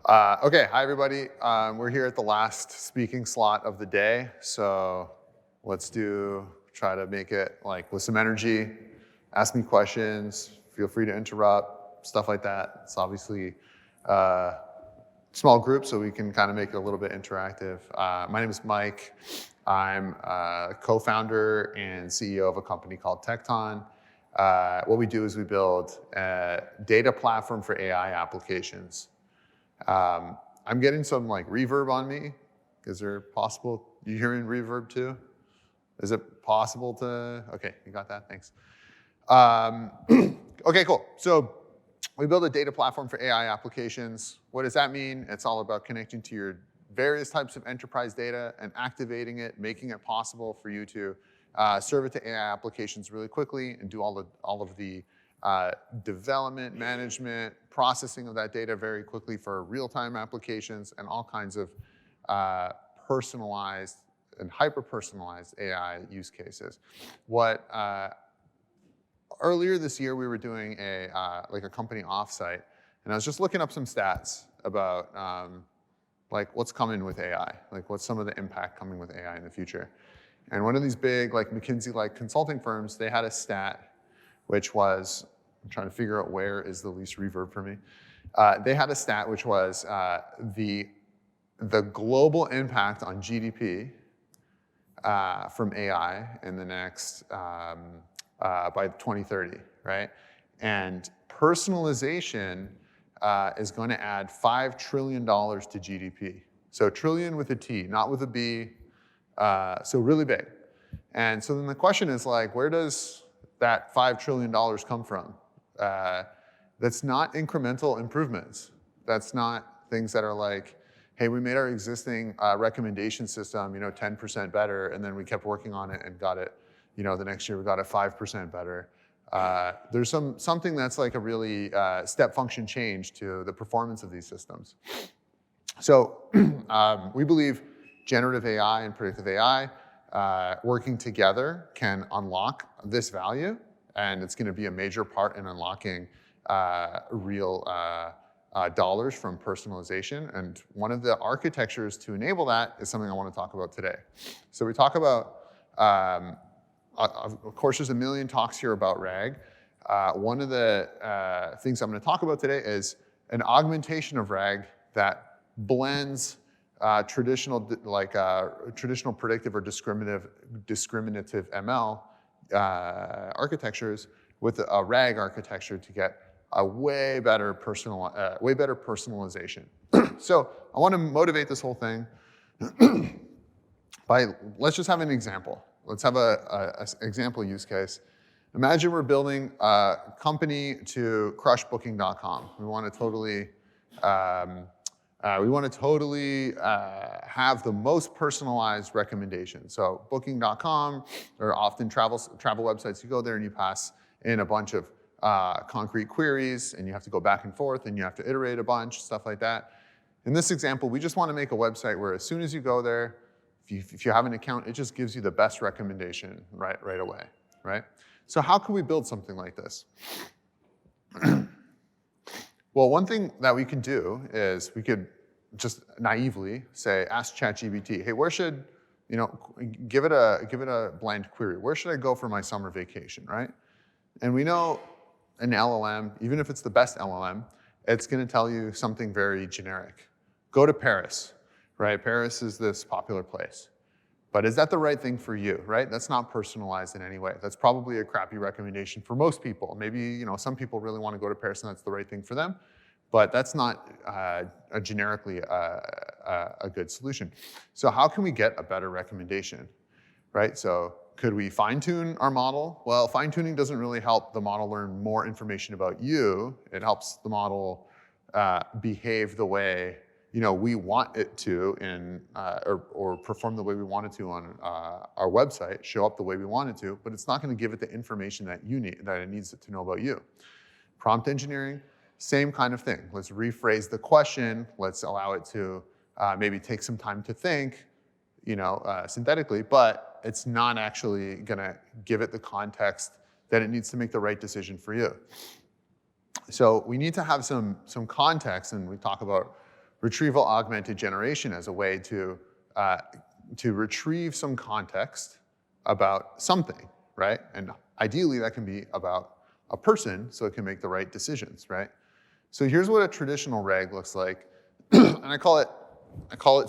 Okay, hi everybody. We're here at the last speaking slot of the day, so let's try to make it like with some energy. Ask me questions, feel free to interrupt, stuff like that. It's obviously a small group, so we can kind of make it a little bit interactive. My name is Mike. I'm a co-founder and CEO of a company called Tecton. What we do is we build a data platform for AI applications. I'm getting some like reverb on me. Is there possible, you hearing reverb too? Is it possible to, okay, you got that, thanks. Okay, cool. So we build a data platform for AI applications. What does that mean? It's all about connecting to your various types of enterprise data and activating it, making it possible for you to serve it to AI applications really quickly and do all of the development, management, processing of that data very quickly for real-time applications and all kinds of personalized and hyper-personalized AI use cases. Earlier this year, we were doing a company offsite, and I was just looking up some stats about like what's coming with AI, like what's some of the impact coming with AI in the future. And one of these big like McKinsey-like consulting firms, they had a stat which was, I'm trying to figure out where is the least reverb for me. They had a stat which was the global impact on GDP from AI in the next, by 2030, right? And personalization is going to add $5 trillion to GDP. So trillion with a T, not with a B, so really big. And so then the question is like, where does that $5 trillion come from? That's not incremental improvements. That's not things that are like, hey, we made our existing recommendation system, 10% better, and then we kept working on it and got it, the next year we got it 5% better. There's something that's like a really step function change to the performance of these systems. So we believe generative AI and predictive AI working together can unlock this value, and it's going to be a major part in unlocking real dollars from personalization. And one of the architectures to enable that is something I want to talk about today. So we talk about, of course, there's a million talks here about RAG. One of the things I'm going to talk about today is an augmentation of RAG that blends traditional predictive or discriminative ML architectures with a RAG architecture to get a way better personalization. So I want to motivate this whole thing by, let's just have an example. Let's have an example use case. Imagine we're building a company to crush Booking.com. We want to totally have the most personalized recommendations. So Booking.com, there are often travel websites. You go there and you pass in a bunch of concrete queries, and you have to go back and forth, and you have to iterate a bunch, stuff like that. In this example, we just want to make a website where as soon as you go there, if you have an account, it just gives you the best recommendation right away, right? So how can we build something like this? Well, one thing that we can do is we could just naively say, ask ChatGPT, hey, where should, give it a blind query. Where should I go for my summer vacation, right? And we know an LLM, even if it's the best LLM, it's going to tell you something very generic. Go to Paris, right? Paris is this popular place. But is that the right thing for you, right? That's not personalized in any way. That's probably a crappy recommendation for most people. Maybe some people really want to go to Paris and that's the right thing for them, but that's not generically a good solution. So how can we get a better recommendation, right? So could we fine tune our model? Well, fine tuning doesn't really help the model learn more information about you. It helps the model behave the way we want it to or perform the way we want it to on our website, show up the way we want it to, but it's not going to give it the information that it needs to know about you. Prompt engineering, same kind of thing. Let's rephrase the question. Let's allow it to maybe take some time to think, synthetically, but it's not actually going to give it the context that it needs to make the right decision for you. So we need to have some context, and we talk about Retrieval-Augmented Generation as a way to retrieve some context about something, right? And ideally that can be about a person so it can make the right decisions, right? So here's what a traditional reg looks like. And I call it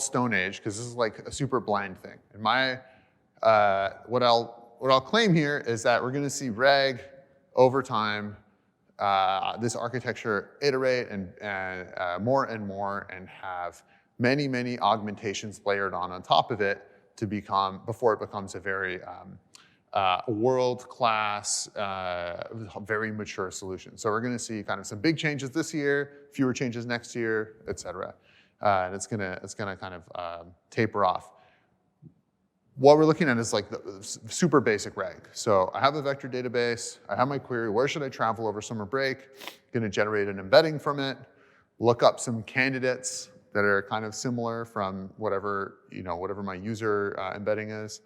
Stone Age because this is like a super blind thing. And what I'll claim here is that we're gonna see reg over time, this architecture iterate and more and have many augmentations layered on top of it before it becomes a very world-class, very mature solution. So we're gonna see kind of some big changes this year, fewer changes next year, et cetera. And it's gonna kind of taper off. What we're looking at is like the super basic reg. So I have a vector database, I have my query, where should I travel over summer break? Gonna generate an embedding from it, look up some candidates that are kind of similar from whatever my user embedding is.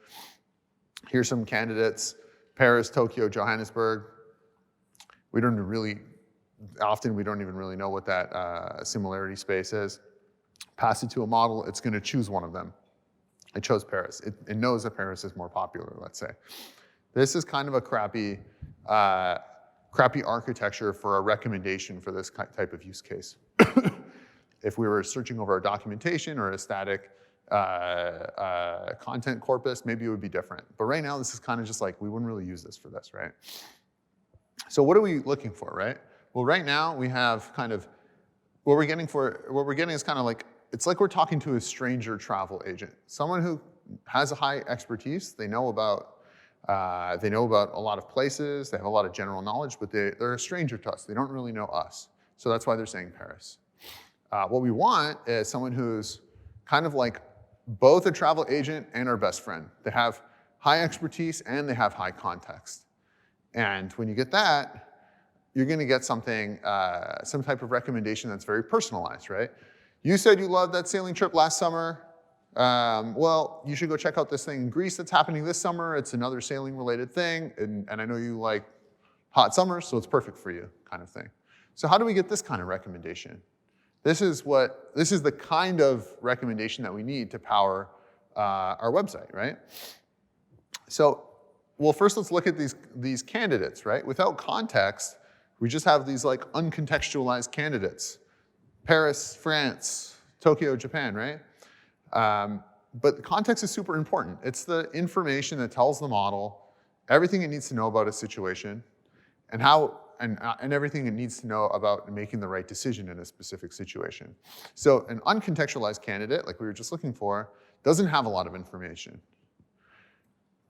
Here's some candidates, Paris, Tokyo, Johannesburg. We don't even really know what that similarity space is. Pass it to a model, it's gonna choose one of them. I chose Paris. It knows that Paris is more popular, let's say. This is kind of a crappy architecture for a recommendation for this type of use case. If we were searching over our documentation or a static content corpus, maybe it would be different. But right now, this is kind of just like, we wouldn't really use this for this, right? So what are we looking for, right? Well, right now, we have kind of, what we're getting is kind of like, it's like we're talking to a stranger travel agent, someone who has a high expertise. They know about a lot of places. They have a lot of general knowledge, but they're a stranger to us. They don't really know us. So that's why they're saying Paris. What we want is someone who's kind of like both a travel agent and our best friend. They have high expertise and they have high context. And when you get that, you're gonna get something, some type of recommendation that's very personalized, right? You said you loved that sailing trip last summer. Well, you should go check out this thing in Greece that's happening this summer. It's another sailing related thing. And I know you like hot summers, so it's perfect for you, kind of thing. So how do we get this kind of recommendation? This is the kind of recommendation that we need to power our website, right? So, well, first let's look at these candidates, right? Without context, we just have these like uncontextualized candidates. Paris, France, Tokyo, Japan, right? But the context is super important. It's the information that tells the model everything it needs to know about a situation and everything it needs to know about making the right decision in a specific situation. So an uncontextualized candidate, like we were just looking for, doesn't have a lot of information.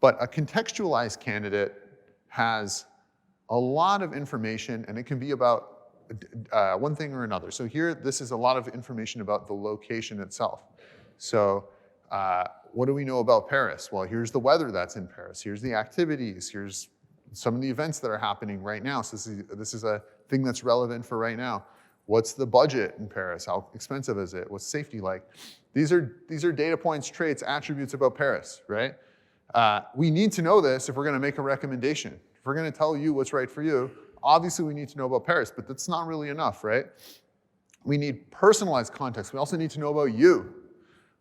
But a contextualized candidate has a lot of information, and it can be about one thing or another. So here, this is a lot of information about the location itself. So what do we know about Paris? Well, here's the weather that's in Paris. Here's the activities. Here's some of the events that are happening right now. So this is a thing that's relevant for right now. What's the budget in Paris? How expensive is it? What's safety like? These are data points, traits, attributes about Paris, right? We need to know this if we're gonna make a recommendation. If we're gonna tell you what's right for you, obviously we need to know about Paris, but that's not really enough, right? We need personalized context. We also need to know about you.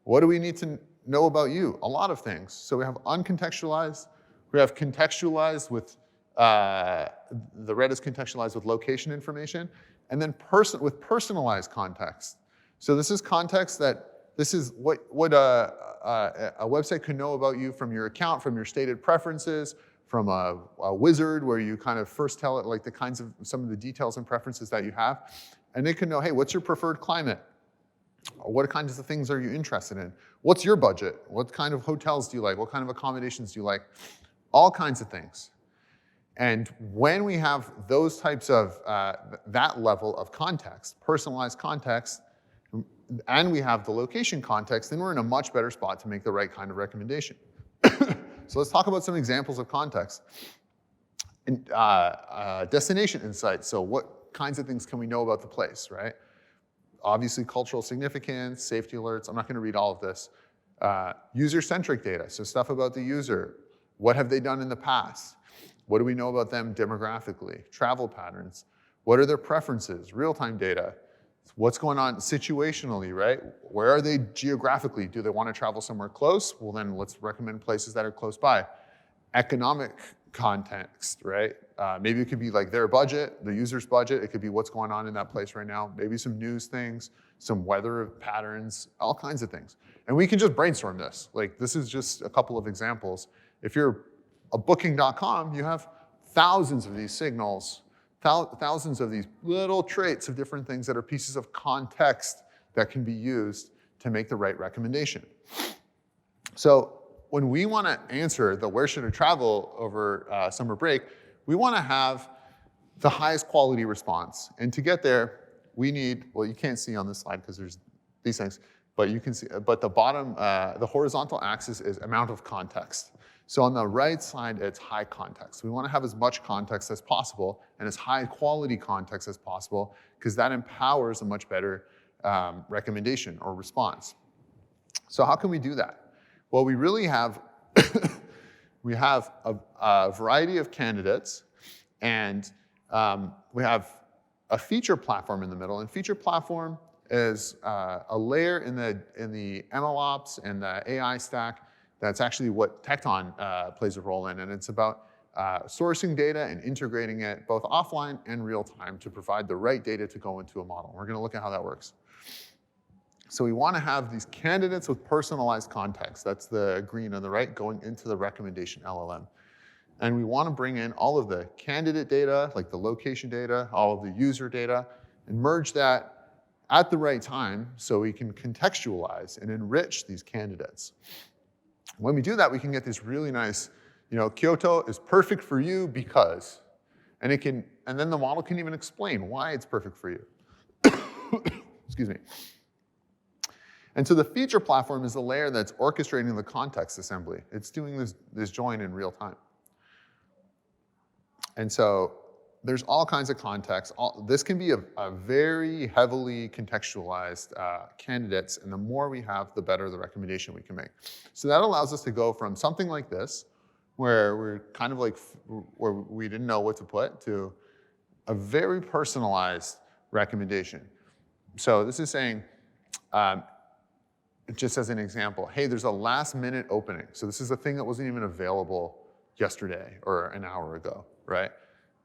What do we need to know about you? A lot of things. So we have uncontextualized, we have contextualized with, the red is contextualized with location information, and then with personalized context. So this is context this is what a website could know about you from your account, from your stated preferences, from a wizard where you kind of first tell it like some of the details and preferences that you have. And it can know, hey, what's your preferred climate? What kinds of things are you interested in? What's your budget? What kind of hotels do you like? What kind of accommodations do you like? All kinds of things. And when we have those types of, that level of context, personalized context, and we have the location context, then we're in a much better spot to make the right kind of recommendation. So let's talk about some examples of context. Destination insights, so what kinds of things can we know about the place, right? Obviously cultural significance, safety alerts, I'm not gonna read all of this. User-centric data, so stuff about the user. What have they done in the past? What do we know about them demographically? Travel patterns. What are their preferences? Real-time data. What's going on situationally, right? Where are they geographically? Do they want to travel somewhere close? Well, then let's recommend places that are close by. Economic context, right? Maybe it could be like their budget, the user's budget. It could be what's going on in that place right now. Maybe some news things, some weather patterns, all kinds of things. And we can just brainstorm this. Like, this is just a couple of examples. If you're a booking.com, you have thousands of these signals, thousands of these little traits of different things that are pieces of context that can be used to make the right recommendation. So when we want to answer the where should I travel over summer break, we want to have the highest quality response. And to get there, we need, well, you can't see on this slide because there's these things, but you can see, but the bottom, the horizontal axis is amount of context. So on the right side, it's high context. We want to have as much context as possible and as high quality context as possible, because that empowers a much better recommendation or response. So how can we do that? Well, we really have, we have a variety of candidates, and we have a feature platform in the middle. And feature platform is a layer in the MLOps and the AI stack. That's actually what Tecton plays a role in, and it's about sourcing data and integrating it both offline and real time to provide the right data to go into a model. We're gonna look at how that works. So we wanna have these candidates with personalized context. That's the green on the right going into the recommendation LLM. And we wanna bring in all of the candidate data, like the location data, all of the user data, and merge that at the right time so we can contextualize and enrich these candidates. When we do that, we can get this really nice, Kyoto is perfect for you because, and then the model can even explain why it's perfect for you. Excuse me. And so the feature platform is the layer that's orchestrating the context assembly. It's doing this join in real time. And so there's all kinds of context. This can be a very heavily contextualized candidates, and the more we have, the better the recommendation we can make. So that allows us to go from something like this, where we're kind of like, where we didn't know what to put, to a very personalized recommendation. So this is saying, just as an example, hey, there's a last minute opening. So this is a thing that wasn't even available yesterday or an hour ago, right?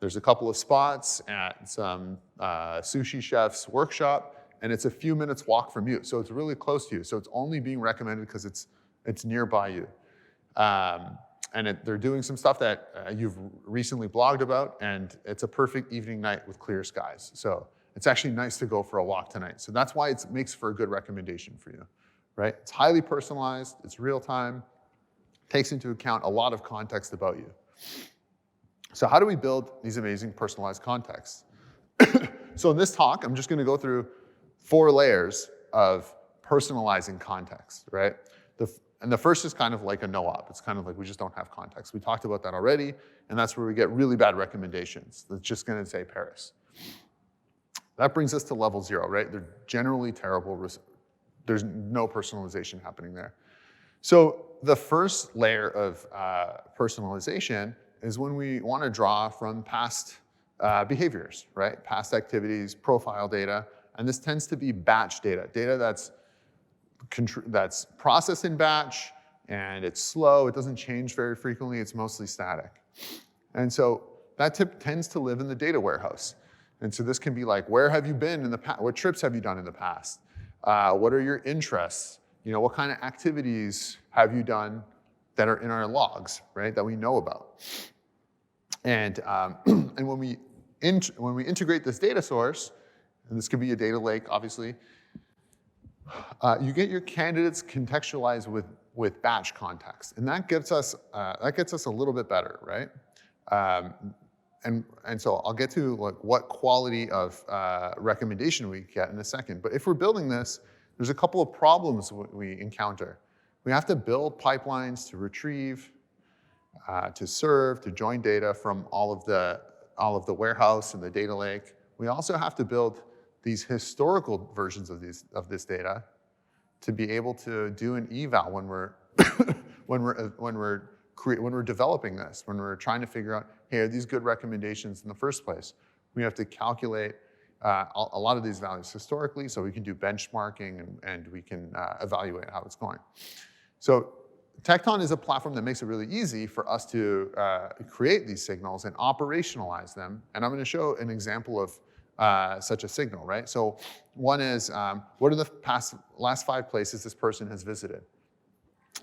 There's a couple of spots at some sushi chef's workshop, and it's a few minutes walk from you. So it's really close to you. So it's only being recommended because it's nearby you. And they're doing some stuff that you've recently blogged about, and it's a perfect evening night with clear skies. So it's actually nice to go for a walk tonight. So that's why it makes for a good recommendation for you, right? It's highly personalized, it's real time, takes into account a lot of context about you. So how do we build these amazing personalized contexts? So in this talk, I'm just gonna go through 4 layers of personalizing context, right? And the first is kind of like a no-op. It's kind of like we just don't have context. We talked about that already, and that's where we get really bad recommendations. That's just gonna say Paris. That brings us to level 0, right? They're generally terrible. There's no personalization happening there. So the first layer of personalization is when we want to draw from past behaviors, right? Past activities, profile data, and this tends to be batch data, data that's processed in batch, and it's slow, it doesn't change very frequently, it's mostly static. And so that tends to live in the data warehouse. And so this can be like, where have you been in the past? What trips have you done in the past? What are your interests? What kind of activities have you done that are in our logs, right? That we know about. And when we integrate this data source, and this could be a data lake, obviously, you get your candidates contextualized with batch context, and that gets us a little bit better, right? And so I'll get to like what quality of recommendation we get in a second. But if we're building this, there's a couple of problems we encounter. We have to build pipelines to retrieve, to serve, to join data from all of the warehouse and the data lake. We also have to build these historical versions of this data to be able to do an eval when we're developing this, when we're trying to figure out, hey, are these good recommendations in the first place? We have to calculate a lot of these values historically, so we can do benchmarking and we can evaluate how it's going. So Tecton is a platform that makes it really easy for us to create these signals and operationalize them. And I'm going to show an example of such a signal, right? So one is, what are the last 5 places this person has visited?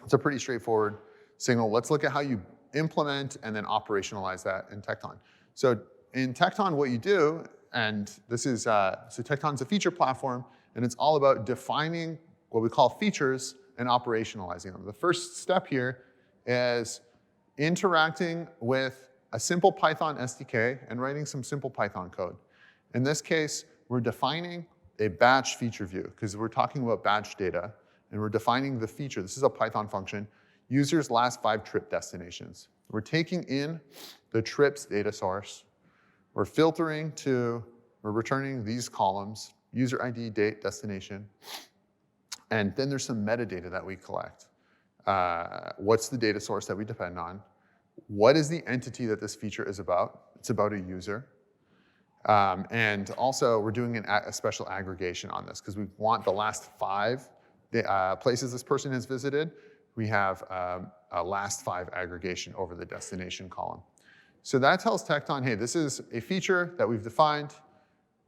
It's a pretty straightforward signal. Let's look at how you implement and then operationalize that in Tecton. So in Tecton, what you do, and this is, so Tecton's a feature platform, and it's all about defining what we call features and operationalizing them. The first step here is interacting with a simple Python SDK and writing some simple Python code. In this case, we're defining a batch feature view, because we're talking about batch data, and we're defining the feature. This is a Python function, user's last 5 trip destinations. We're taking in the trips data source, we're returning these columns, user ID, date, destination, and then there's some metadata that we collect. What's the data source that we depend on? What is the entity that this feature is about? It's about a user. And also, we're doing a special aggregation on this because we want the last 5 places this person has visited. We have a last 5 aggregation over the destination column. So that tells Tecton, hey, this is a feature that we've defined.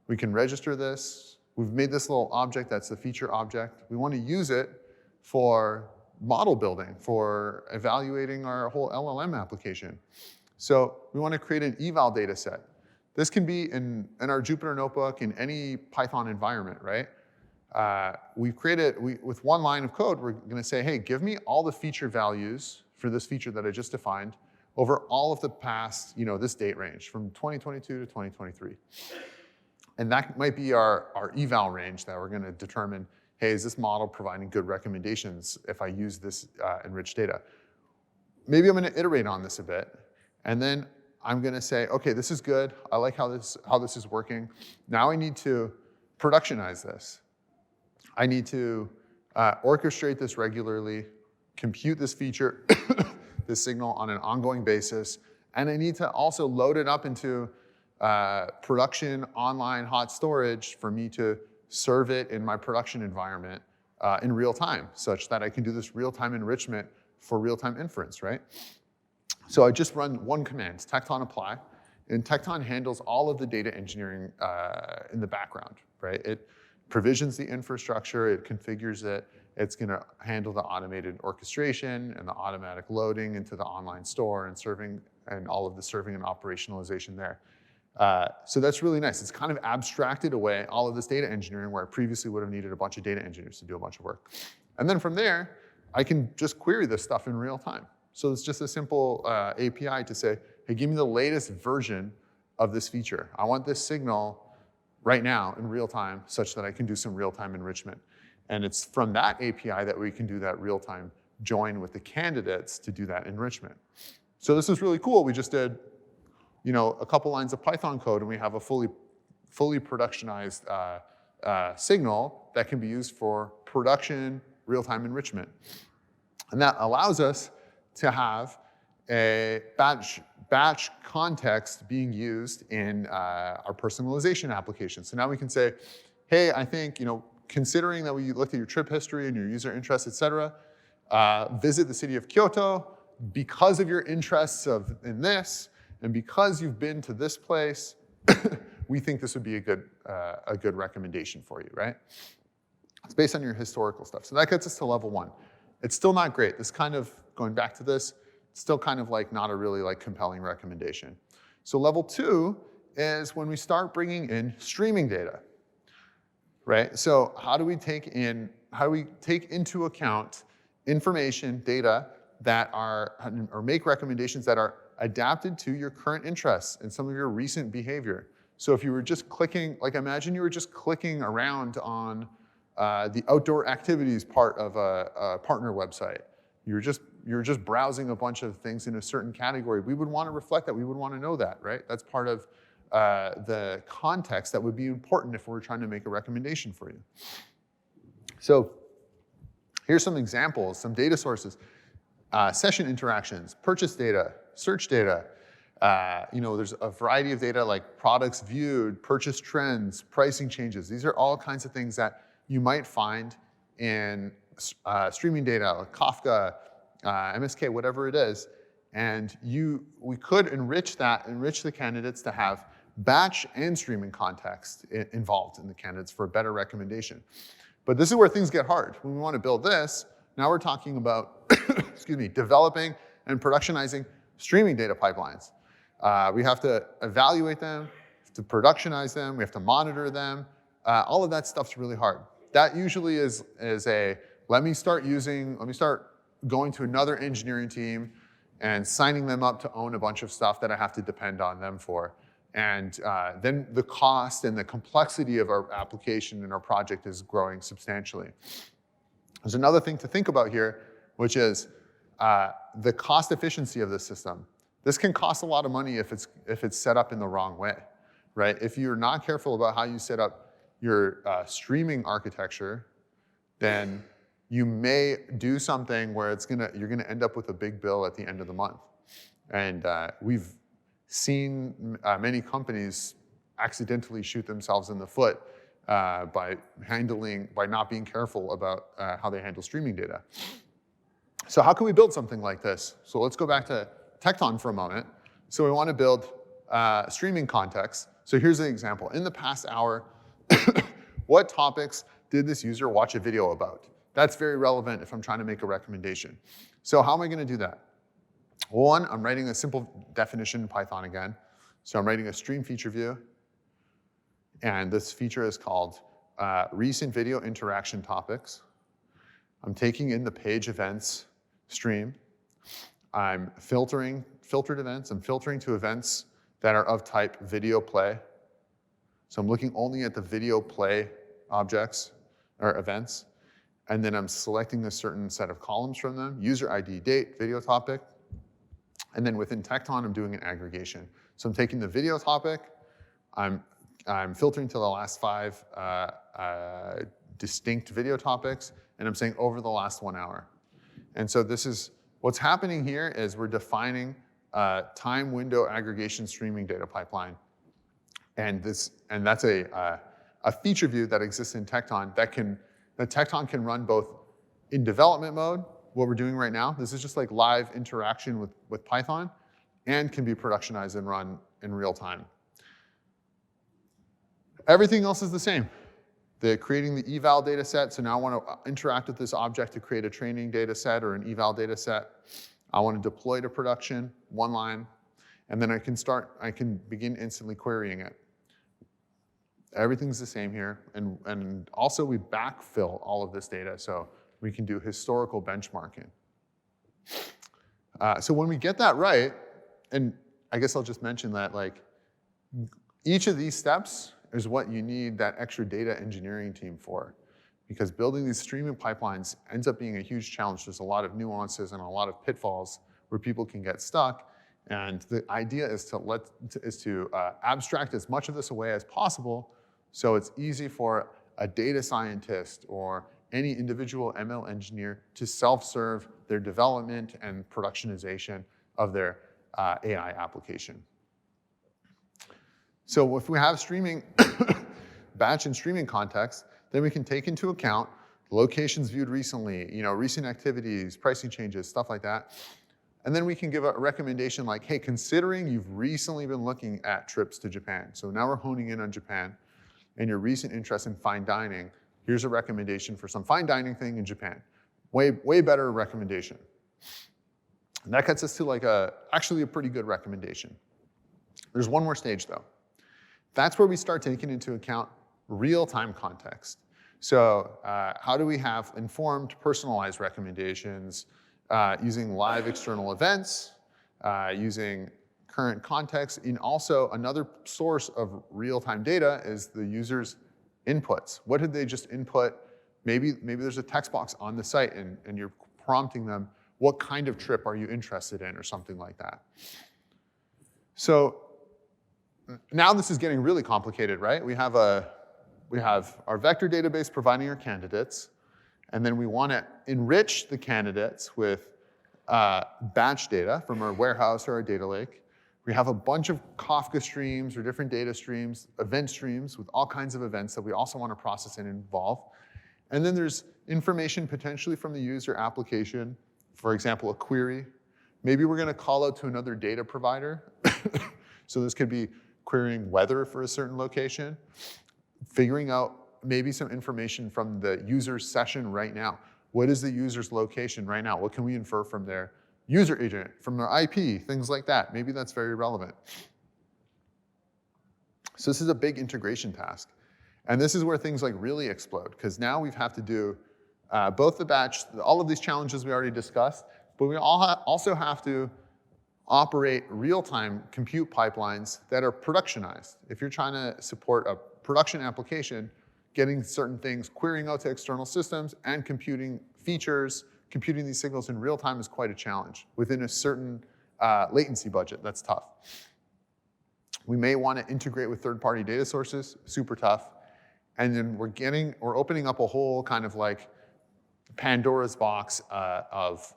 We can register this. We've made this little object that's the feature object. We want to use it for model building, for evaluating our whole LLM application. So we want to create an eval data set. This can be in our Jupyter notebook, in any Python environment, right? With one line of code, we're going to say, hey, give me all the feature values for this feature that I just defined over all of the past, this date range from 2022 to 2023. And that might be our eval range that we're going to determine, hey, is this model providing good recommendations if I use this enriched data? Maybe I'm going to iterate on this a bit, and then I'm going to say, okay, this is good. I like how this is working. Now I need to productionize this. I need to orchestrate this regularly, compute this feature, this signal on an ongoing basis, and I need to also load it up into production online hot storage for me to serve it in my production environment in real time, such that I can do this real-time enrichment for real-time inference, right? So I just run one command, Tecton apply, and Tecton handles all of the data engineering in the background, right? It provisions the infrastructure, it configures it, it's going to handle the automated orchestration and the automatic loading into the online store and serving, and all of the serving and operationalization there. So that's really nice. It's kind of abstracted away all of this data engineering where I previously would have needed a bunch of data engineers to do a bunch of work. And then from there, I can just query this stuff in real time. So it's just a simple API to say, hey, give me the latest version of this feature. I want this signal right now in real time such that I can do some real-time enrichment. And it's from that API that we can do that real-time join with the candidates to do that enrichment. So this is really cool. We just did a couple lines of Python code, and we have a fully productionized signal that can be used for production real-time enrichment. And that allows us to have a batch context being used in our personalization application. So now we can say, hey, I think, considering that we looked at your trip history and your user interests, et cetera, visit the city of Kyoto because of your interests in this, and because you've been to this place, we think this would be a good recommendation for you, right? It's based on your historical stuff. So that gets us to level 1. It's still not great. This kind of, going back to this, still kind of like not a really compelling recommendation. So level 2 is when we start bringing in streaming data, right? So how do we take into account information, data that or make recommendations that are adapted to your current interests and some of your recent behavior? So if you were just clicking, imagine you were just clicking around on the outdoor activities part of a partner website. You're just browsing a bunch of things in a certain category. We would want to reflect that. We would want to know that, right? That's part of the context that would be important if we're trying to make a recommendation for you. So here's some examples, some data sources. Session interactions, purchase data, search data, There's a variety of data like products viewed, purchase trends, pricing changes. These are all kinds of things that you might find in streaming data, like Kafka, MSK, whatever it is. And we could enrich the candidates to have batch and streaming context involved in the candidates for a better recommendation. But this is where things get hard. When we want to build this, now we're talking about developing and productionizing streaming data pipelines. We have to evaluate them, to productionize them, we have to monitor them. All of that stuff's really hard. That usually is let me start going to another engineering team and signing them up to own a bunch of stuff that I have to depend on them for. And then the cost and the complexity of our application and our project is growing substantially. There's another thing to think about here, which is the cost efficiency of this system. This can cost a lot of money if it's set up in the wrong way, right? If you're not careful about how you set up your streaming architecture, then you may do something where you're gonna end up with a big bill at the end of the month. And we've seen many companies accidentally shoot themselves in the foot by not being careful about how they handle streaming data. So how can we build something like this? So let's go back to Tecton for a moment. So we want to build streaming context. So here's an example. In the past hour, what topics did this user watch a video about? That's very relevant if I'm trying to make a recommendation. So how am I going to do that? One, I'm writing a simple definition in Python again. So I'm writing a stream feature view. And this feature is called recent video interaction topics. I'm taking in the page events stream. I'm filtered events. I'm filtering to events that are of type video play. So I'm looking only at the video play objects or events. And then I'm selecting a certain set of columns from them, user ID, date, video topic. And then within Tecton, I'm doing an aggregation. So I'm taking the video topic, I'm filtering to the last 5 distinct video topics, and I'm saying over the last 1 hour. And so what's happening here is we're defining a time window aggregation streaming data pipeline. And that's a feature view that exists in Tecton that Tecton can run both in development mode, what we're doing right now. This is just like live interaction with Python, and can be productionized and run in real time. Everything else is the same. Creating the eval data set, so now I want to interact with this object to create a training data set or an eval data set. I want to deploy to production, 1 line, and then I can begin instantly querying it. Everything's the same here, and also we backfill all of this data, so we can do historical benchmarking. So when we get that right, and I guess I'll just mention that each of these steps is what you need that extra data engineering team for. Because building these streaming pipelines ends up being a huge challenge. There's a lot of nuances and a lot of pitfalls where people can get stuck. And the idea is to abstract as much of this away as possible, so it's easy for a data scientist or any individual ML engineer to self-serve their development and productionization of their AI application. So if we have streaming, batch and streaming context, then we can take into account locations viewed recently, recent activities, pricing changes, stuff like that. And then we can give a recommendation like, hey, considering you've recently been looking at trips to Japan, so now we're honing in on Japan, and your recent interest in fine dining, here's a recommendation for some fine dining thing in Japan. Way better recommendation. And that gets us to actually a pretty good recommendation. There's one more stage though. That's where we start taking into account real-time context. So how do we have informed, personalized recommendations using live external events, using current context, and also another source of real-time data is the user's inputs. What did they just input? Maybe there's a text box on the site and you're prompting them, what kind of trip are you interested in, or something like that. So now this is getting really complicated, right? We have our vector database providing our candidates, and then we want to enrich the candidates with batch data from our warehouse or our data lake. We have a bunch of Kafka streams or different data streams, event streams with all kinds of events that we also want to process and involve. And then there's information potentially from the user application, for example, a query. Maybe we're going to call out to another data provider. So this could be querying weather for a certain location, figuring out maybe some information from the user's session right now. What is the user's location right now? What can we infer from their user agent, from their IP, things like that? Maybe that's very relevant. So this is a big integration task. And this is where things like really explode, because now we have to do both the batch, all of these challenges we already discussed, but we also have to operate real-time compute pipelines that are productionized. If you're trying to support a production application, getting certain things, querying out to external systems, and computing features, computing these signals in real time is quite a challenge. Within a certain latency budget, that's tough. We may want to integrate with third-party data sources, super tough. And then we're opening up a whole kind of like Pandora's box of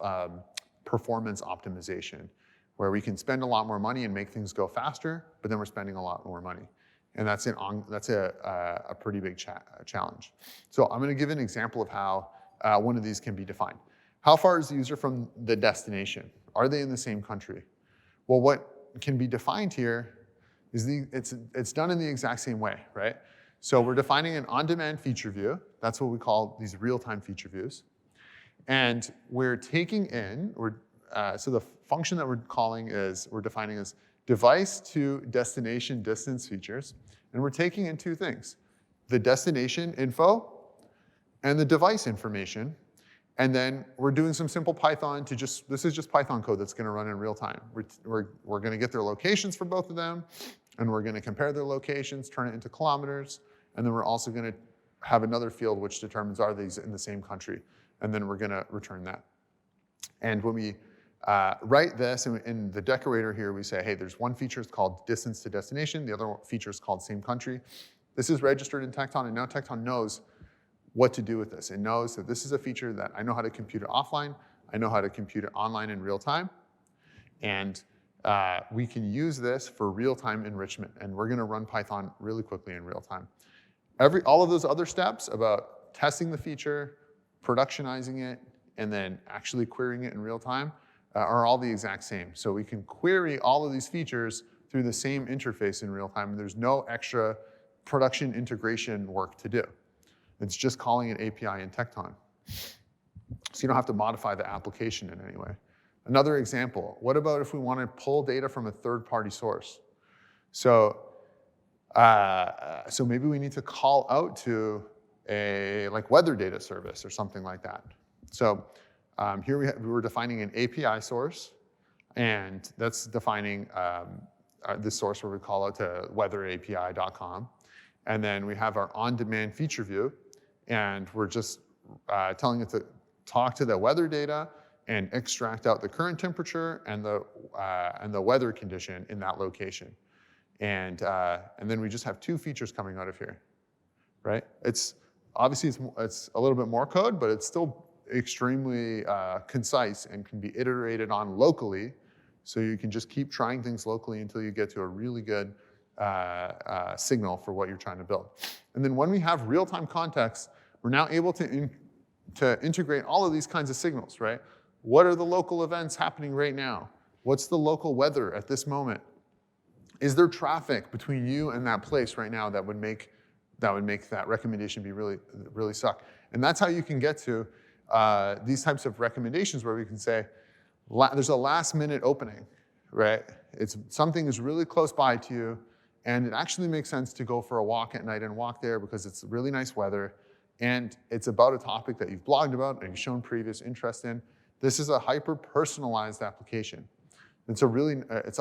performance optimization, where we can spend a lot more money and make things go faster, but then we're spending a lot more money. And that's a pretty big challenge. So I'm going to give an example of how one of these can be defined. How far is the user from the destination? Are they in the same country? Well, what can be defined here is it's done in the exact same way, right? So we're defining an on-demand feature view. That's what we call these real-time feature views. And we're taking in, so the function that we're defining is device to destination distance features. And we're taking in two things, the destination info and the device information. And then we're doing some simple Python this is just Python code that's gonna run in real time. We're gonna get their locations for both of them, and we're gonna compare their locations, turn it into kilometers, and then we're also gonna have another field which determines are these in the same country, and then we're gonna return that. And when we write this, in the decorator here, we say, hey, there's one feature called distance to destination, the other feature is called same country. This is registered in Tecton, and now Tecton knows what to do with this. It knows that this is a feature that I know how to compute it offline, I know how to compute it online in real time, and we can use this for real-time enrichment, and we're gonna run Python really quickly in real time. All of those other steps about testing the feature, productionizing it, and then actually querying it in real time are all the exact same. So we can query all of these features through the same interface in real time, and there's no extra production integration work to do. It's just calling an API in Tecton. So you don't have to modify the application in any way. Another example, what about if we want to pull data from a third-party source? So maybe we need to call out to a weather data service or something like that. So here we're defining an API source, and that's defining this source where we call out to weatherapi.com. And then we have our on-demand feature view, and we're just telling it to talk to the weather data and extract out the current temperature and the weather condition in that location. And then we just have two features coming out of here, right? Obviously it's a little bit more code, but it's still extremely concise and can be iterated on locally. So you can just keep trying things locally until you get to a really good signal for what you're trying to build. And then when we have real-time context, we're now able to integrate all of these kinds of signals, right? What are the local events happening right now? What's the local weather at this moment? Is there traffic between you and that place right now that would make that recommendation be really, really suck? And that's how you can get to these types of recommendations where we can say, there's a last minute opening, right? Something is really close by to you, and it actually makes sense to go for a walk at night and walk there because it's really nice weather, and it's about a topic that you've blogged about and you've shown previous interest in. This is a hyper-personalized application. It's a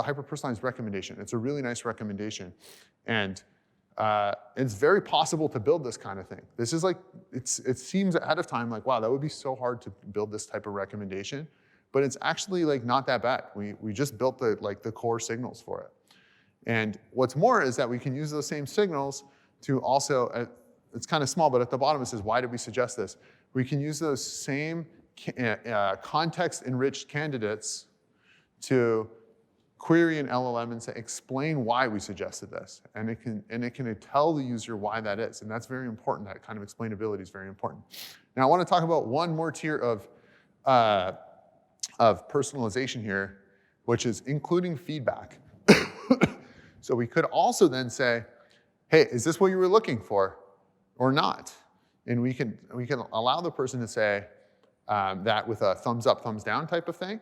hyper-personalized recommendation. It's a really nice recommendation. And it's very possible to build this kind of thing. This is it seems ahead of time like, wow, that would be so hard to build this type of recommendation. But it's actually not that bad. We just built the core signals for it. And what's more is that we can use those same signals to also, it's kind of small, but at the bottom it says, why did we suggest this? We can use those same context-enriched candidates to query an LLM and say, explain why we suggested this. And it can tell the user why that is. And that's very important. That kind of explainability is very important. Now I want to talk about one more tier of personalization here, which is including feedback. So we could also then say, hey, is this what you were looking for or not? And we can allow the person to say that with a thumbs up, thumbs down type of thing.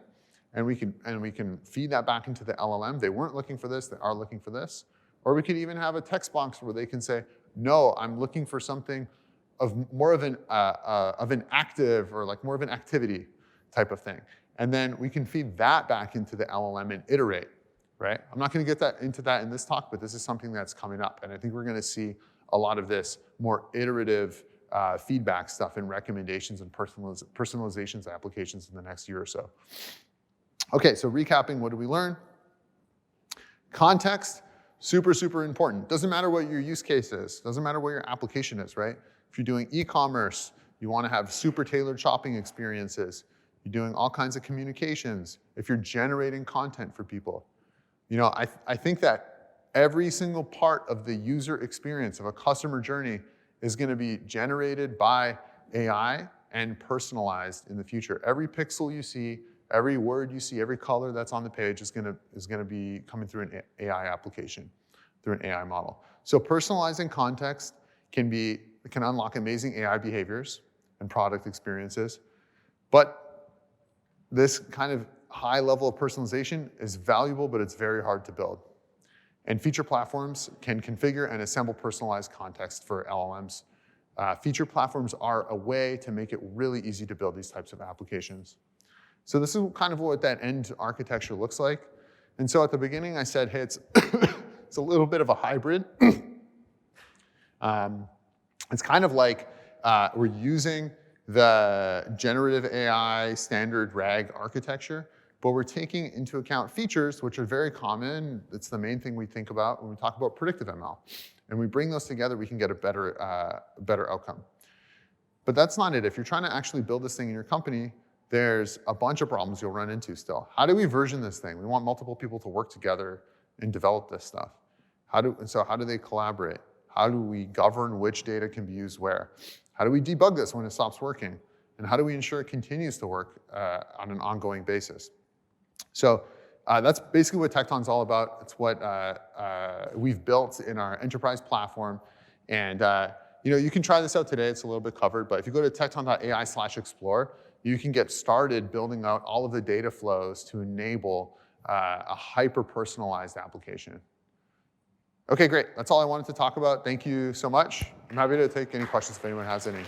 And we can feed that back into the LLM. They weren't looking for this, they are looking for this. Or we could even have a text box where they can say, no, I'm looking for something of more of an active or like more of an activity type of thing. And then we can feed that back into the LLM and iterate, right? I'm not gonna get into that in this talk, but this is something that's coming up. And I think we're gonna see a lot of this more iterative feedback stuff and recommendations and personalizations applications in the next year or so. Okay, so recapping, what did we learn? Context, super, super important. Doesn't matter what your use case is. Doesn't matter what your application is, right? If you're doing e-commerce, you wanna have super tailored shopping experiences. You're doing all kinds of communications. If you're generating content for people. You know, I think that every single part of the user experience of a customer journey is gonna be generated by AI and personalized in the future. Every pixel you see, every word you see, every color that's on the page is gonna be coming through an AI application, through an AI model. So personalizing context can unlock amazing AI behaviors and product experiences, but this kind of high level of personalization is valuable, but it's very hard to build. And feature platforms can configure and assemble personalized context for LLMs. Feature platforms are a way to make it really easy to build these types of applications. So this is kind of what that end architecture looks like. And so at the beginning I said, hey, it's, it's a little bit of a hybrid. It's kind of like we're using the generative AI standard RAG architecture, but we're taking into account features which are very common. It's the main thing we think about when we talk about predictive ML. And we bring those together, we can get a better outcome. But that's not it. If you're trying to actually build this thing in your company, there's a bunch of problems you'll run into still. How do we version this thing? We want multiple people to work together and develop this stuff. So how do they collaborate? How do we govern which data can be used where? How do we debug this when it stops working? And how do we ensure it continues to work on an ongoing basis? So that's basically what Tecton's all about. It's what we've built in our enterprise platform. And you know, you can try this out today. It's a little bit covered, but if you go to tecton.ai/explore, you can get started building out all of the data flows to enable a hyper-personalized application. Okay, great. That's all I wanted to talk about. Thank you so much. I'm happy to take any questions if anyone has any.